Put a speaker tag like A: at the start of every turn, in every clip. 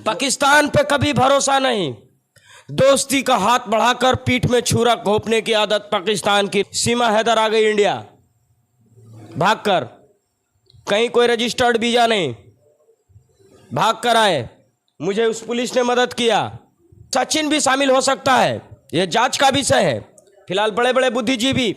A: पाकिस्तान पे कभी भरोसा नहीं। दोस्ती का हाथ बढ़ाकर पीठ में छुरा घोंपने की आदत पाकिस्तान की। सीमा हैदर आ गई इंडिया भागकर, कहीं कोई रजिस्टर्ड वीजा नहीं, भाग कर आए। मुझे उस पुलिस ने मदद किया। सचिन भी शामिल हो सकता है, यह जांच का विषय है। फिलहाल बड़े बड़े बुद्धिजीवी,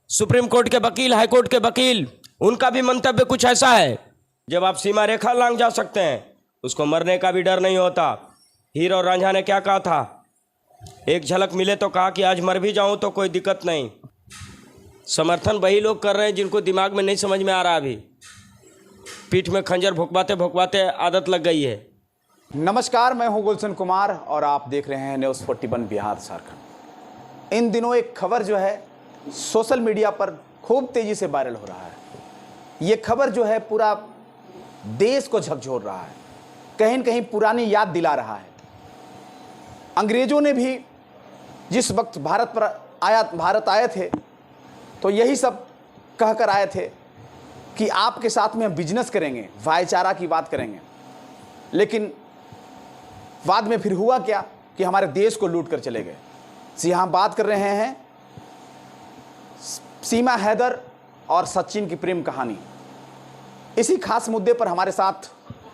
A: सुप्रीम कोर्ट के वकील, हाई कोर्ट के वकील, उनका भी मंतव्य कुछ ऐसा है। जब आप सीमा रेखा लांघ जा सकते हैं, उसको मरने का भी डर नहीं होता। हीर और रांझा ने क्या कहा था? एक झलक मिले तो कहा कि आज मर भी जाऊं तो कोई दिक्कत नहीं। समर्थन वही लोग कर रहे हैं जिनको दिमाग में नहीं समझ में आ रहा। अभी पीठ में खंजर भुकवाते भुकवाते आदत लग गई है।
B: नमस्कार, मैं हूं गुलशन कुमार और आप देख रहे हैं न्यूज़ 41 बिहार झारखंड। इन दिनों एक खबर जो है सोशल मीडिया पर खूब तेजी से वायरल हो रहा है। ये खबर जो है पूरा देश को झकझोर रहा है, कहीं न कहीं पुरानी याद दिला रहा है। अंग्रेजों ने भी जिस वक्त भारत आए थे तो यही सब कहकर आए थे कि आपके साथ में हम बिजनेस करेंगे, भाईचारा की बात करेंगे। लेकिन बाद में फिर हुआ क्या कि हमारे देश को लूट कर चले गए। हम बात कर रहे हैं सीमा हैदर और सचिन की प्रेम कहानी। इसी खास मुद्दे पर हमारे साथ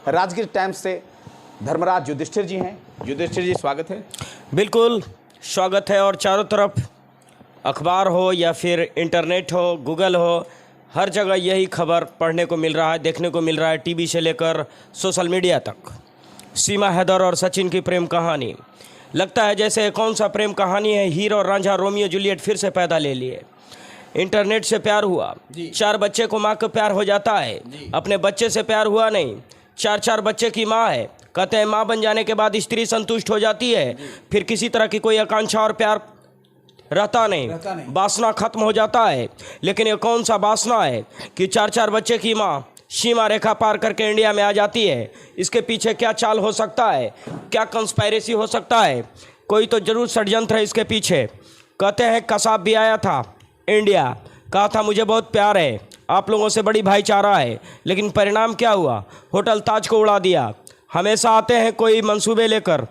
B: राजगीर टाइम्स से धर्मराज युधिष्ठिर जी हैं। युधिष्ठिर जी, स्वागत है।
A: बिल्कुल स्वागत है। और चारों तरफ अखबार हो या फिर इंटरनेट हो, गूगल हो, हर जगह यही खबर पढ़ने को मिल रहा है, देखने को मिल रहा है, टीवी से लेकर सोशल मीडिया तक। सीमा हैदर और सचिन की प्रेम कहानी। लगता है जैसे कौन सा प्रेम कहानी है, हीर और रांझा, रोमियो जूलियट फिर से पैदा ले लिए। इंटरनेट से प्यार हुआ, 4 बच्चे को माँ को प्यार हो जाता है, अपने बच्चे से प्यार हुआ नहीं। 4 बच्चे की माँ है, कहते हैं माँ बन जाने के बाद स्त्री संतुष्ट हो जाती है, फिर किसी तरह की कोई आकांक्षा और प्यार रहता नहीं, वासना खत्म हो जाता है। लेकिन ये कौन सा वासना है कि 4 बच्चे की माँ सीमा रेखा पार करके इंडिया में आ जाती है? इसके पीछे क्या चाल हो सकता है, क्या कंस्पायरेसी हो सकता है? कोई तो जरूर षड्यंत्र है इसके पीछे। कहते हैं कसाब भी आया था इंडिया, कहा था मुझे बहुत प्यार है, आप लोगों से बड़ी भाईचारा है, लेकिन परिणाम क्या हुआ? होटल ताज को उड़ा दिया। हमेशा आते हैं कोई मंसूबे लेकर,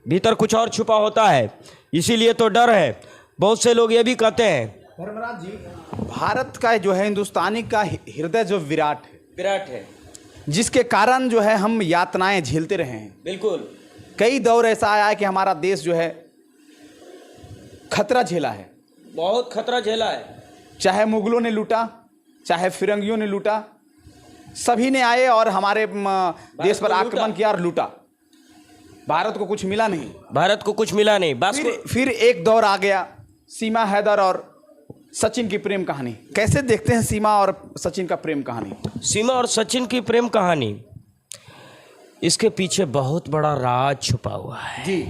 A: भीतर कुछ और छुपा होता है, इसीलिए तो डर है। बहुत से लोग ये भी कहते हैं
B: धर्मराज जी, भारत का जो है, हिंदुस्तानी का हृदय जो विराट है, जिसके कारण जो है हम यातनाएं झेलते रहे हैं।
A: बिल्कुल,
B: कई दौर ऐसा आया है कि हमारा देश जो है खतरा झेला है,
A: बहुत खतरा झेला है।
B: चाहे मुगलों ने लूटा, चाहे फिरंगियों ने लूटा, सभी ने आए और हमारे देश पर आक्रमण किया और लूटा। भारत को कुछ मिला नहीं,
A: भारत को कुछ मिला नहीं। बस
B: फिर एक दौर आ गया, सीमा हैदर और सचिन की प्रेम कहानी। कैसे देखते हैं सीमा और सचिन का प्रेम कहानी?
A: सीमा और सचिन की प्रेम कहानी, इसके पीछे बहुत बड़ा राज छुपा हुआ है।
B: जी,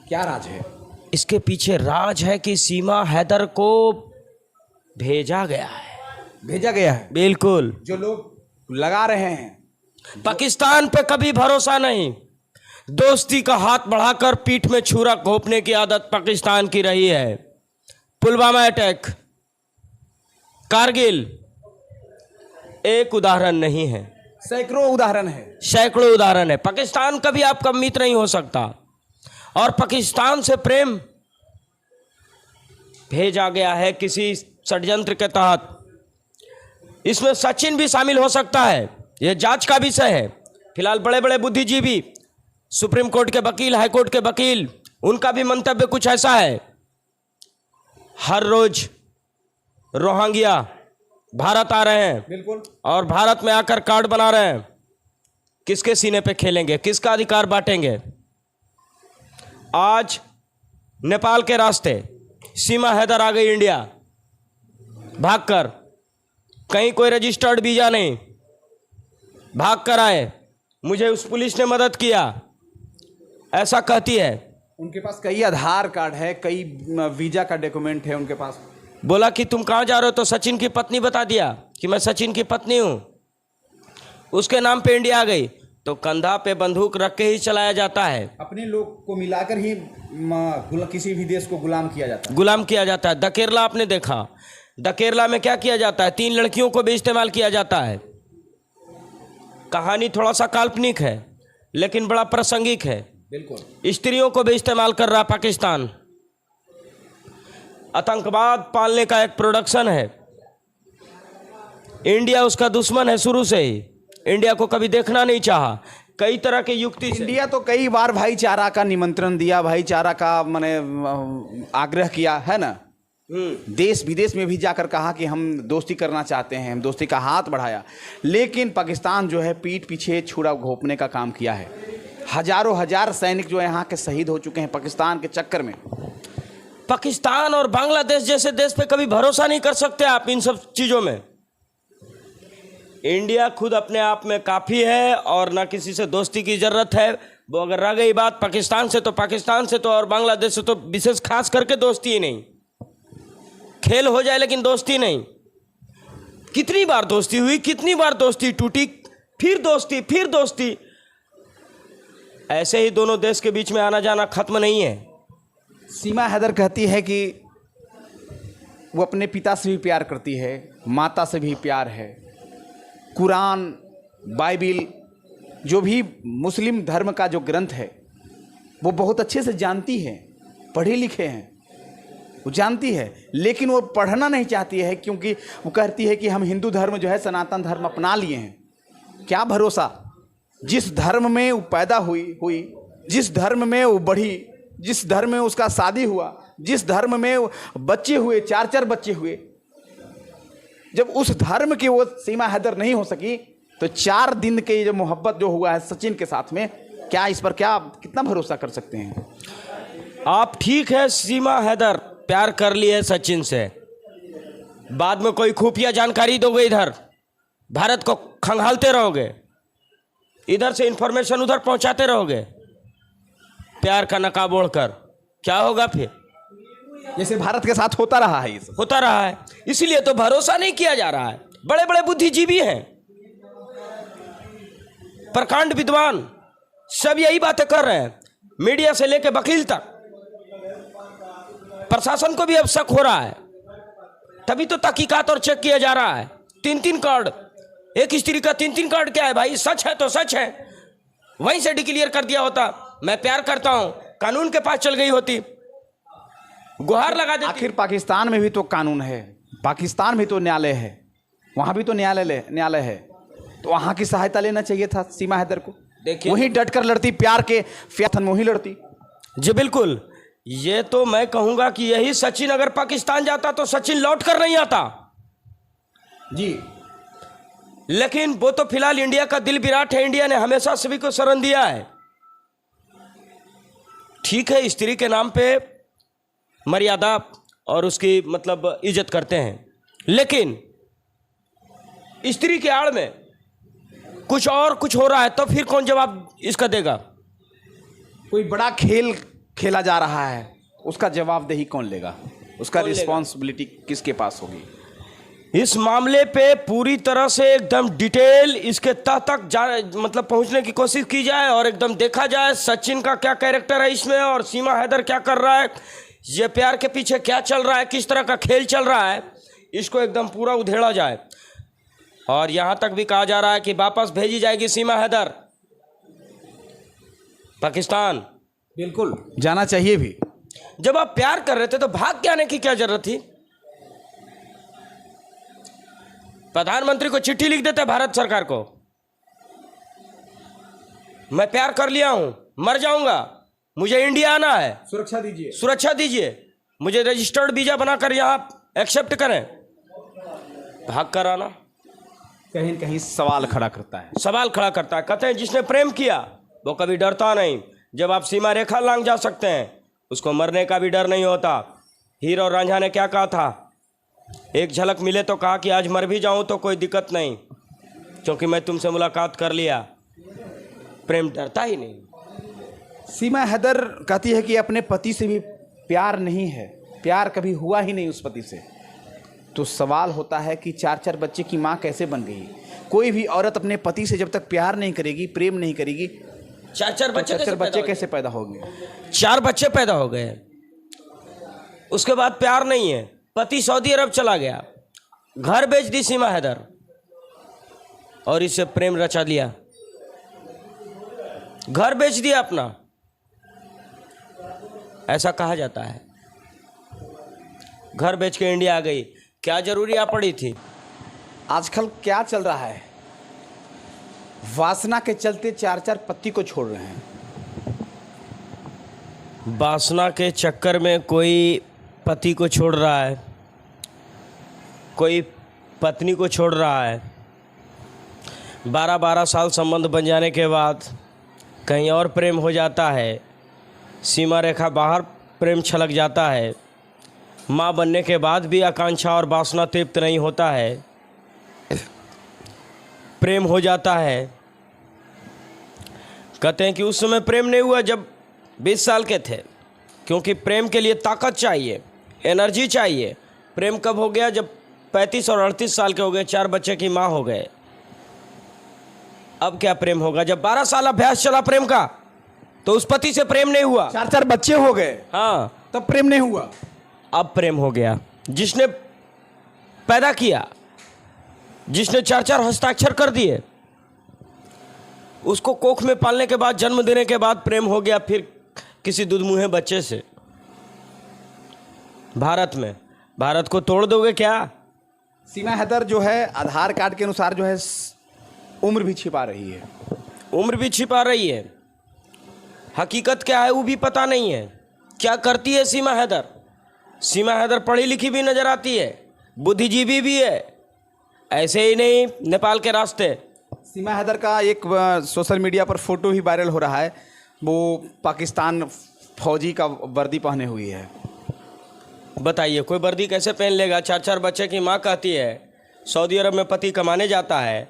B: क्या राज है?
A: इसके पीछे राज है कि सीमा हैदर को भेजा गया है। बिल्कुल,
B: जो लोग लगा रहे हैं
A: पाकिस्तान पे कभी भरोसा नहीं। दोस्ती का हाथ बढ़ाकर पीठ में छुरा घोंपने की आदत पाकिस्तान की रही है। पुलवामा अटैक, कारगिल एक उदाहरण नहीं है,
B: सैकड़ों उदाहरण है।
A: पाकिस्तान कभी आपका मित्र नहीं हो सकता। और पाकिस्तान से प्रेम भेजा गया है किसी षड्यंत्र के तहत। इसमें सचिन भी शामिल हो सकता है, यह जांच का विषय है। फिलहाल बड़े बड़े बुद्धिजीवी, सुप्रीम कोर्ट के वकील, हाई कोर्ट के वकील, उनका भी मंतव्य कुछ ऐसा है। हर रोज रोहिंग्या भारत आ रहे हैं,
B: बिल्कुल,
A: और भारत में आकर कार्ड बना रहे हैं। किसके सीने पे खेलेंगे, किसका अधिकार बांटेंगे? आज नेपाल के रास्ते सीमा हैदर आ गई इंडिया भागकर, कहीं कोई रजिस्टर्ड वीजा नहीं, भाग कर आए। मुझे उस पुलिस ने मदद किया, ऐसा कहती है।
B: उनके पास कई आधार कार्ड है, कई वीजा का डॉक्यूमेंट है उनके पास।
A: बोला कि तुम कहाँ जा रहे हो, तो सचिन की पत्नी बता दिया कि मैं सचिन की पत्नी हूँ। उसके नाम पे इंडिया आ गई, तो कंधा पे बंदूक रख के ही चलाया जाता है।
B: अपने लोग को मिलाकर ही किसी भी देश को गुलाम किया जाता है।
A: दकेरला आपने देखा, दकेरला में क्या किया जाता है? 3 लड़कियों को भी इस्तेमाल किया जाता है। कहानी थोड़ा सा काल्पनिक है, लेकिन बड़ा प्रासंगिक है।
B: बिल्कुल।
A: स्त्रियों को भी इस्तेमाल कर रहा पाकिस्तान। आतंकवाद पालने का एक प्रोडक्शन है। इंडिया उसका दुश्मन है शुरू से ही। इंडिया को कभी देखना नहीं चाहा, कई तरह के युक्ति से।
B: इंडिया तो कई बार भाईचारा का निमंत्रण दिया, भाईचारा का माने आग्रह किया है ना। देश विदेश में भी जाकर कहा कि हम दोस्ती करना चाहते हैं, हम दोस्ती का हाथ बढ़ाया, लेकिन पाकिस्तान जो है पीठ पीछे छुरा घोंपने का काम किया है। हजारों हजार सैनिक जो यहाँ के शहीद हो चुके हैं पाकिस्तान के चक्कर में।
A: पाकिस्तान और बांग्लादेश जैसे देश पे कभी भरोसा नहीं कर सकते आप इन सब चीजों में। इंडिया खुद अपने आप में काफी है और ना किसी से दोस्ती की जरूरत है। वो अगर रह गई बात पाकिस्तान से तो और बांग्लादेश से तो विशेष खास करके दोस्ती ही नहीं। खेल हो जाए लेकिन दोस्ती नहीं। कितनी बार दोस्ती हुई, कितनी बार दोस्ती टूटी, फिर दोस्ती। ऐसे ही दोनों देश के बीच में आना जाना खत्म नहीं है।
B: सीमा हैदर कहती है कि वो अपने पिता से भी प्यार करती है, माता से भी प्यार है। कुरान, बाइबिल, जो भी मुस्लिम धर्म का जो ग्रंथ है वो बहुत अच्छे से जानती है, पढ़े लिखे हैं, वो जानती है, लेकिन वो पढ़ना नहीं चाहती है क्योंकि वो कहती है कि हम हिंदू धर्म जो है सनातन धर्म अपना लिए हैं। क्या भरोसा, जिस धर्म में वो पैदा हुई, जिस धर्म में वो बढ़ी, जिस धर्म में उसका शादी हुआ, जिस धर्म में बच्चे हुए, 4 बच्चे हुए, जब उस धर्म की वो सीमा हैदर नहीं हो सकी तो 4 दिन के जो मोहब्बत जो हुआ है सचिन के साथ में, क्या इस पर कितना भरोसा कर सकते हैं
A: आप? ठीक है, सीमा हैदर प्यार कर ली है सचिन से, बाद में कोई खुफिया जानकारी दोगे, इधर भारत को खंगालते रहोगे, इधर से इंफॉर्मेशन उधर पहुंचाते रहोगे प्यार का नकाब ओढ़कर, क्या होगा फिर?
B: जैसे भारत के साथ होता रहा है, ये सब
A: होता रहा है। इसीलिए तो भरोसा नहीं किया जा रहा है। बड़े बड़े बुद्धिजीवी हैं, प्रकांड विद्वान, सब यही बातें कर रहे हैं, मीडिया से लेकर वकील तक। प्रशासन को भी अब शक हो रहा है, तभी तो तहकीकात और चेक किया जा रहा है। 3 कार्ड, एक स्त्री का 3 कार्ड क्या है भाई? सच है तो सच है, वहीं से डिक्लेयर कर दिया होता मैं प्यार करता हूं, कानून के पास चल गई होती, गुहार लगा देती।
B: आखिर पाकिस्तान में भी तो कानून है, पाकिस्तान में तो न्यायालय है, वहां भी तो न्यायालय है, तो वहां की सहायता लेना चाहिए था सीमा हैदर को।
A: देखिए,
B: वहीं डट कर लड़ती, प्यार के फ्याथन में ही लड़ती।
A: जी बिल्कुल। ये तो मैं कहूंगा कि यही सचिन अगर पाकिस्तान जाता तो सचिन लौट कर नहीं आता
B: जी,
A: लेकिन वो तो फिलहाल इंडिया का दिल विराट है। इंडिया ने हमेशा सभी को शरण दिया है। ठीक है, स्त्री के नाम पे मर्यादा और उसकी मतलब इज्जत करते हैं, लेकिन स्त्री के आड़ में कुछ और कुछ हो रहा है तो फिर कौन जवाब इसका देगा?
B: कोई बड़ा खेल खेला जा रहा है, उसका जवाबदेही कौन लेगा? उसका रिस्पॉन्सिबिलिटी किसके पास होगी?
A: इस मामले पे पूरी तरह से एकदम डिटेल इसके तह तक मतलब पहुंचने की कोशिश की जाए और एकदम देखा जाए सचिन का क्या कैरेक्टर है इसमें और सीमा हैदर क्या कर रहा है, ये प्यार के पीछे क्या चल रहा है, किस तरह का खेल चल रहा है, इसको एकदम पूरा उधेड़ा जाए। और यहां तक भी कहा जा रहा है कि वापस भेजी जाएगी सीमा हैदर पाकिस्तान।
B: बिल्कुल जाना चाहिए भी।
A: जब आप प्यार कर रहे थे तो भाग के आने की क्या जरूरत थी? प्रधानमंत्री को चिट्ठी लिख देते भारत सरकार को, मैं प्यार कर लिया हूं, मर जाऊंगा, मुझे इंडिया आना है, सुरक्षा दीजिए, मुझे रजिस्टर्ड वीजा बनाकर यहां एक्सेप्ट करें। भाग कर आना
B: कहीं न कहीं सवाल खड़ा करता है।
A: कहते हैं जिसने प्रेम किया वो कभी डरता नहीं। जब आप सीमा रेखा लांघ जा सकते हैं, उसको मरने का भी डर नहीं होता। हीर और रांझा ने क्या कहा था? एक झलक मिले तो कहा कि आज मर भी जाऊं तो कोई दिक्कत नहीं, क्योंकि मैं तुमसे मुलाकात कर लिया। प्रेम डरता ही नहीं।
B: सीमा हैदर कहती है कि अपने पति से भी प्यार नहीं है, प्यार कभी हुआ ही नहीं उस पति से। तो सवाल होता है कि 4 बच्चे की माँ कैसे बन गई? कोई भी औरत अपने पति से जब तक प्यार नहीं करेगी, प्रेम नहीं करेगी,
A: 4 बच्चे
B: कैसे पैदा होंगे?
A: 4 बच्चे पैदा हो गए, उसके बाद प्यार नहीं है। पति सऊदी अरब चला गया, घर बेच दी सीमा हैदर और इससे प्रेम रचा लिया। घर बेच दिया अपना, ऐसा कहा जाता है। घर बेच के इंडिया आ गई, क्या जरूरी आ पड़ी थी?
B: आजकल क्या चल रहा है, वासना के चलते 4-4 पति को छोड़ रहे हैं।
A: वासना के चक्कर में कोई पति को छोड़ रहा है, कोई पत्नी को छोड़ रहा है। 12-12 साल संबंध बन जाने के बाद कहीं और प्रेम हो जाता है, सीमा रेखा बाहर प्रेम छलक जाता है। माँ बनने के बाद भी आकांक्षा और वासना तृप्त नहीं होता है, प्रेम हो जाता है। कहते हैं कि उस समय प्रेम नहीं हुआ जब 20 साल के थे, क्योंकि प्रेम के लिए ताकत चाहिए, एनर्जी चाहिए। प्रेम कब हो गया? जब 35 और 38 साल के हो गए, 4 बच्चे की माँ हो गए। अब क्या प्रेम होगा? जब 12 साल अभ्यास चला प्रेम का, तो उस पति से प्रेम नहीं हुआ।
B: 4-4 बच्चे हो गए,
A: हाँ,
B: तब प्रेम नहीं हुआ।
A: अब प्रेम हो गया। जिसने पैदा किया, जिसने 4-4 हस्ताक्षर कर दिए, उसको कोख में पालने के बाद, जन्म देने के बाद प्रेम हो गया फिर किसी दुधमुहे बच्चे से। भारत को तोड़ दोगे क्या?
B: सीमा हैदर जो है आधार कार्ड के अनुसार जो है उम्र भी छिपा रही है।
A: उम्र भी छिपा रही है, हकीकत क्या है वो भी पता नहीं है। क्या करती है सीमा हैदर? सीमा हैदर पढ़ी लिखी भी नजर आती है, बुद्धिजीवी भी है, ऐसे ही नहीं नेपाल के रास्ते।
B: सीमा हैदर का एक सोशल मीडिया पर फोटो ही वायरल हो रहा है, वो पाकिस्तान फौजी का वर्दी पहने हुई है।
A: बताइए, कोई वर्दी कैसे पहन लेगा? 4-4 बच्चे की माँ कहती है, सऊदी अरब में पति कमाने जाता है,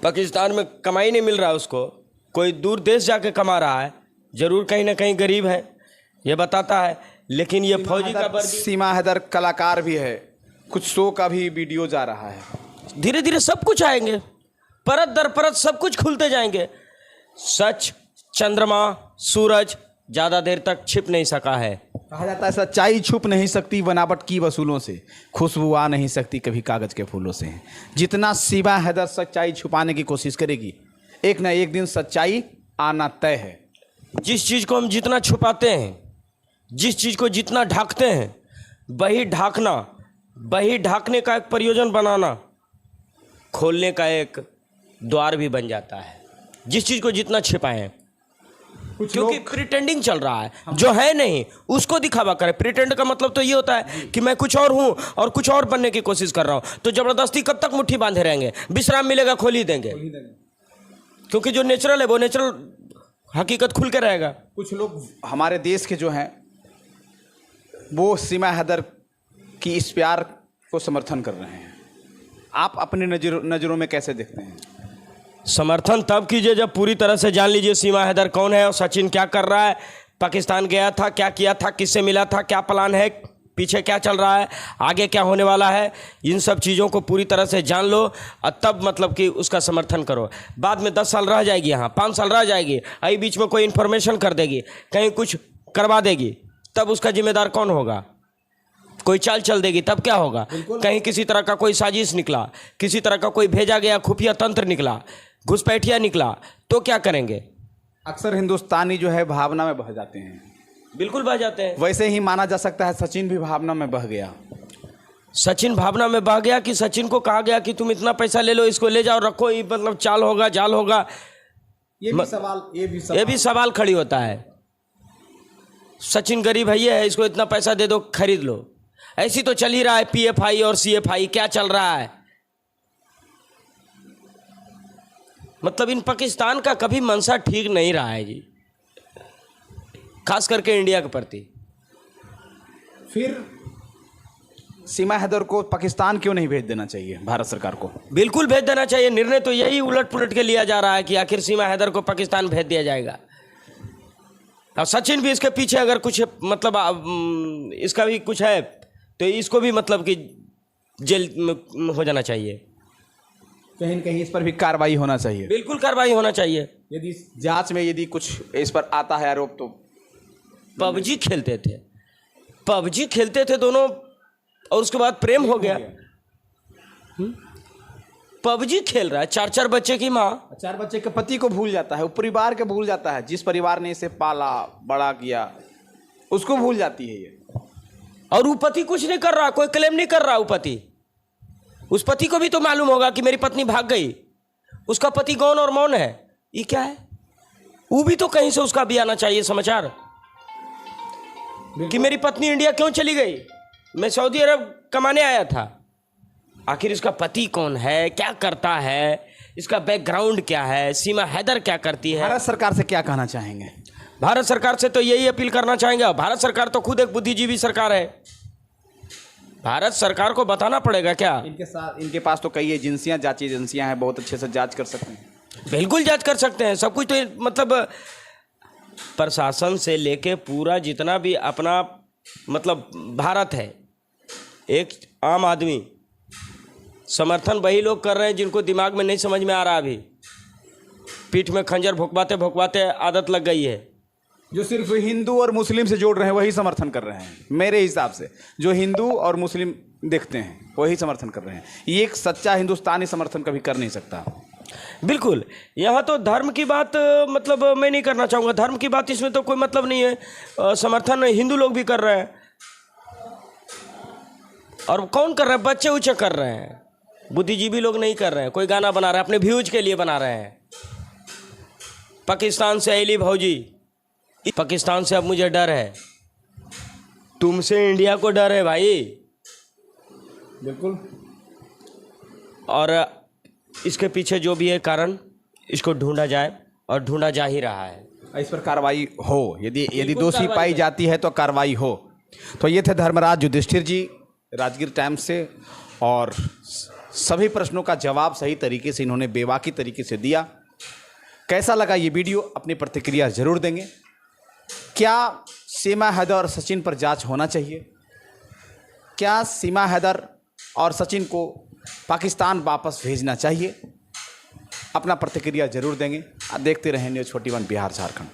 A: पाकिस्तान में कमाई नहीं मिल रहा उसको, कोई दूर देश जाके कमा रहा है, ज़रूर कहीं ना कहीं गरीब है, ये बताता है। लेकिन ये फौजी का वर्दी।
B: सीमा हैदर कलाकार भी है, कुछ शो का भी वीडियो जा रहा है।
A: धीरे धीरे सब कुछ आएंगे, परत दर परत सब कुछ खुलते जाएंगे। सच, चंद्रमा, सूरज ज़्यादा देर तक छिप नहीं सका है।
B: कहा जाता है सच्चाई छुप नहीं सकती बनावट की वसूलों से, खुशबू आ नहीं सकती कभी कागज के फूलों से। जितना सीमा हैदर सच्चाई छुपाने की कोशिश करेगी, एक ना एक दिन सच्चाई आना तय है।
A: जिस चीज़ को हम जितना छुपाते हैं, जिस चीज़ को जितना ढाकते हैं, वही ढाकने का एक प्रयोजन बनाना, खोलने का एक द्वार भी बन जाता है। जिस चीज़ को जितना छिपाएं, क्योंकि प्रिटेंडिंग चल रहा है, जो है नहीं उसको दिखावा करे। प्रिटेंड का मतलब तो ये होता है कि मैं कुछ और हूं और कुछ और बनने की कोशिश कर रहा हूं, तो जबरदस्ती कब तक मुट्ठी बांधे रहेंगे? विश्राम मिलेगा खोल ही देंगे, क्योंकि जो नेचुरल है वो नेचुरल हकीकत खुल के रहेगा।
B: कुछ लोग हमारे देश के जो हैं वो सीमा हैदर की इस प्यार को समर्थन कर रहे हैं। आप अपनी नज़रों में कैसे देखते हैं?
A: समर्थन तब कीजिए जब पूरी तरह से जान लीजिए सीमा हैदर कौन है और सचिन क्या कर रहा है, पाकिस्तान गया था, क्या किया था, किससे मिला था, क्या प्लान है, पीछे क्या चल रहा है, आगे क्या होने वाला है। इन सब चीज़ों को पूरी तरह से जान लो और तब मतलब कि उसका समर्थन करो। बाद में 10 साल रह जाएगी, यहाँ 5 साल रह जाएगी, अभी बीच में कोई इन्फॉर्मेशन कर देगी, कहीं कुछ करवा देगी, तब उसका जिम्मेदार कौन होगा? कोई चाल चल देगी, तब क्या होगा? कहीं किसी तरह का कोई साजिश निकला, किसी तरह का कोई भेजा गया खुफिया तंत्र निकला, घुसपैठिया निकला, तो क्या करेंगे?
B: अक्सर हिंदुस्तानी जो है भावना में बह जाते हैं।
A: बिल्कुल बह जाते हैं।
B: वैसे ही माना जा सकता है सचिन भी भावना में बह गया।
A: सचिन भावना में बह गया कि सचिन को कहा गया कि तुम इतना पैसा ले लो, इसको ले जाओ, रखो, ये मतलब चाल होगा, जाल होगा। ये भी सवाल खड़ी होता है। सचिन गरीब भैया है, इसको इतना पैसा दे दो, खरीद लो। ऐसी तो चल ही रहा है पीएफआई और सीएफआई, क्या चल रहा है? मतलब इन पाकिस्तान का कभी मनसा ठीक नहीं रहा है जी, खास करके इंडिया के प्रति।
B: फिर सीमा हैदर को पाकिस्तान क्यों नहीं भेज देना चाहिए भारत सरकार को?
A: बिल्कुल भेज देना चाहिए। निर्णय तो यही उलट पुलट के लिया जा रहा है कि आखिर सीमा हैदर को पाकिस्तान भेज दिया जाएगा। और सचिन भी इसके पीछे अगर कुछ मतलब इसका भी कुछ है तो इसको भी मतलब कि जेल में हो जाना चाहिए।
B: कहीं न कहीं इस पर भी कार्रवाई होना चाहिए।
A: बिल्कुल कार्रवाई होना चाहिए।
B: यदि जांच में यदि कुछ इस पर आता है आरोप तो।
A: पबजी खेलते थे दोनों और उसके बाद प्रेम हो गया। पबजी खेल रहा है, 4-4 बच्चे की माँ।
B: 4 बच्चे के पति को भूल जाता है, वो परिवार के भूल जाता है, जिस परिवार ने इसे पाला बड़ा किया उसको भूल जाती है ये।
A: और वो पति कुछ नहीं कर रहा, कोई क्लेम नहीं कर रहा। वो पति, उस पति को भी तो मालूम होगा कि मेरी पत्नी भाग गई, उसका पति गौन और मौन है। ये क्या है? वो भी तो कहीं से उसका भी आना चाहिए समाचार कि मेरी पत्नी इंडिया क्यों चली गई, मैं सऊदी अरब कमाने आया था। आखिर इसका पति कौन है, क्या करता है, इसका बैकग्राउंड क्या है, सीमा हैदर क्या करती है।
B: भारत सरकार से क्या कहना चाहेंगे?
A: भारत सरकार से तो यही अपील करना चाहेंगे। भारत सरकार तो खुद एक बुद्धिजीवी सरकार है। भारत सरकार को बताना पड़ेगा क्या।
B: इनके पास तो कई एजेंसियां, जांच एजेंसियां हैं, बहुत अच्छे से जांच कर सकते हैं।
A: बिल्कुल जांच कर सकते हैं, सब कुछ तो मतलब प्रशासन से लेके पूरा जितना भी अपना मतलब भारत है, एक आम आदमी समर्थन वही लोग कर रहे हैं जिनको दिमाग में नहीं समझ में आ रहा। अभी पीठ में खंजर भुकवाते भुकवाते आदत लग गई है।
B: जो सिर्फ हिंदू और मुस्लिम से जोड़ रहे हैं वही समर्थन कर रहे हैं। मेरे हिसाब से जो हिंदू और मुस्लिम देखते हैं वही समर्थन कर रहे हैं। ये एक सच्चा हिंदुस्तानी समर्थन कभी कर नहीं सकता।
A: बिल्कुल, यहाँ तो धर्म की बात मतलब मैं नहीं करना चाहूँगा। धर्म की बात इसमें तो कोई मतलब नहीं है। समर्थन हिंदू लोग भी कर रहे हैं। और कौन कर रहे हैं? बच्चे उच्चे कर रहे हैं, बुद्धिजीवी लोग नहीं कर रहे हैं। कोई गाना बना रहा है, अपने व्यूज के लिए बना रहे हैं। पाकिस्तान से अली भौजी, पाकिस्तान से अब मुझे डर है, तुमसे इंडिया को डर है भाई।
B: बिल्कुल।
A: और इसके पीछे जो भी है कारण, इसको ढूंढा जाए और ढूंढा जा ही रहा है।
B: इस पर कार्रवाई हो, यदि दोषी पाई जाती है तो कार्रवाई हो। तो ये थे धर्मराज युधिष्ठिर जी राजगीर टाइम्स से, और सभी प्रश्नों का जवाब सही तरीके से इन्होंने बेबाकी तरीके से दिया। कैसा लगा ये वीडियो, अपनी प्रतिक्रिया जरूर देंगे। क्या सीमा हैदर और सचिन पर जांच होना चाहिए? क्या सीमा हैदर और सचिन को पाकिस्तान वापस भेजना चाहिए? अपना प्रतिक्रिया जरूर देंगे। देखते रहें न्यूज़ 41 बिहार झारखंड।